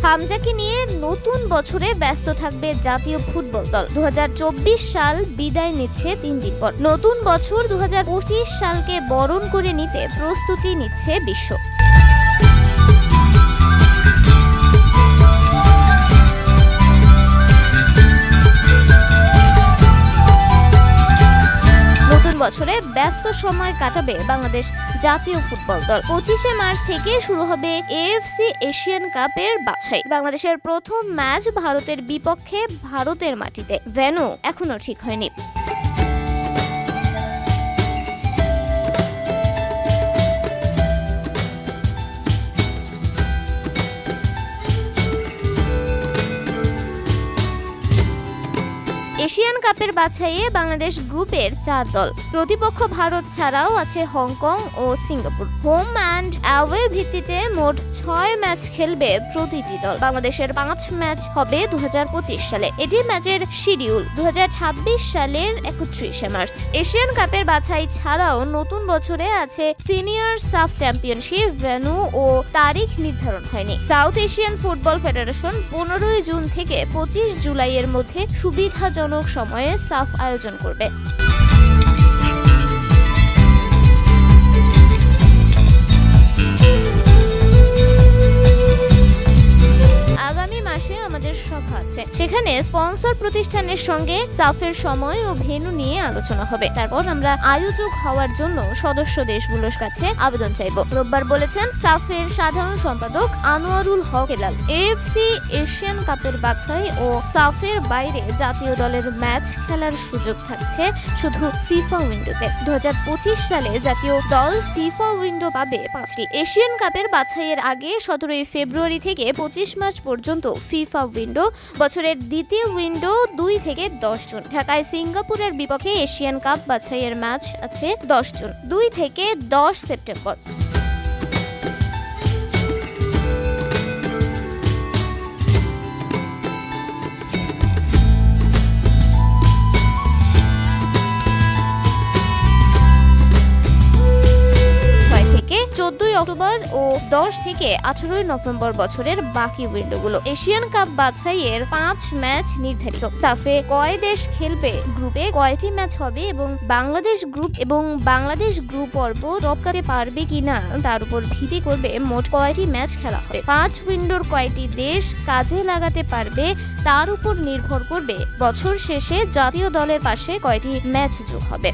হামজাকে নিয়ে নতুন বছরে ব্যস্ত থাকবে জাতীয় ফুটবল দল। 2024 সাল বিদায় নিচ্ছে 3 দিন পর। নতুন বছর 2025 সালকে বরণ করে নিতে প্রস্তুতি নিচ্ছে বিশ্ব। বছরে ব্যস্ত সময় কাটাবে বাংলাদেশ জাতীয় ফুটবল দল। 25শে মার্চ থেকে শুরু হবে এএফসি এশিয়ান কাপের বাছাই। বাংলাদেশের প্রথম ম্যাচ ভারতের বিপক্ষে ভারতের মাটিতে। ভেন্যু এখনো ঠিক হয়নি। এশিয়ান কাপের বাছাইয়ে বাংলাদেশ গ্রুপের 4 দল। প্রতিপক্ষ ভারত ছাড়াও আছে হংকং ও সিঙ্গাপুর। হোম অ্যান্ড অ্যাওয়ে ভিত্তিতে মোট 6 ম্যাচ খেলবে প্রতিটি দল। বাংলাদেশের 5 ম্যাচ হবে 2025 সালে। এটি ম্যাচের শিডিউল 2026 সালের 31শে মার্চ। এশিয়ান কাপের বাছাই ছাড়াও নতুন বছরে আছে সিনিয়র সাফ চ্যাম্পিয়নশিপ। ভেন্যু ও তারিখ নির্ধারণ হয়নি। South Asian football federation 15 June থেকে 25 জুলাইয়ের মধ্যে সুবিধাজনক সময়ে সাফ আয়োজন করবে। আগামী মাসে আমাদের সভা আছে, সেখানে স্পন্সর প্রতিষ্ঠানের সঙ্গে সাফের সময় ও ভেন্যু নিয়ে আলোচনা হবে। তারপর আমরা আয়োজক হওয়ার জন্য সদস্য দেশগুলোর কাছে আবেদন চাইব। রোববার বলেছেন সাফের সাধারণ সম্পাদক আনোয়ারুল হক হেলাল। এএফসি এশিয়ান কাপের বাছাই ও সাফের বাইরে জাতীয় দলের ম্যাচ খেলার সুযোগ থাকছে শুধু ফিফা উইন্ডোতে। 2025 সালে জাতীয় দল ফিফা উইন্ডো পাবে 5টি। এশিয়ান কাপের বাছাইয়ের আগে 17 ফেব্রুয়ারি থেকে 25 মার্চ পর্যন্ত ফিফা উইন্ডো। বছরের দ্বিতীয় উইন্ডো 2 থেকে 10 জুন। ঢাকায় সিঙ্গাপুরের বিপক্ষে এশিয়ান কাপ বাছাইয়ের ম্যাচ আছে 10 জুন। 2 থেকে 10 সেপ্টেম্বর। থেকে 14 অক্টোবর ও 10 থেকে 18 নভেম্বর বছরের বাকি উইন্ডোগুলো। এশিয়ান কাপ বাছাইয়ের 5 ম্যাচ নির্ধারিত। সাফে কয় দেশ খেলবে, গ্রুপে কয়টি ম্যাচ হবে এবং বাংলাদেশ গ্রুপ পর্ব টপকাতে পারবে কিনা তার উপর ভিত্তি করবে মোট কয়টি ম্যাচ খেলা হবে। 5 উইন্ডোর কয়টি দেশ কাজে লাগাতে পারবে তার উপর নির্ভর করবে বছর শেষে জাতীয় দলের পাশে কয়টি ম্যাচ যোগ হবে।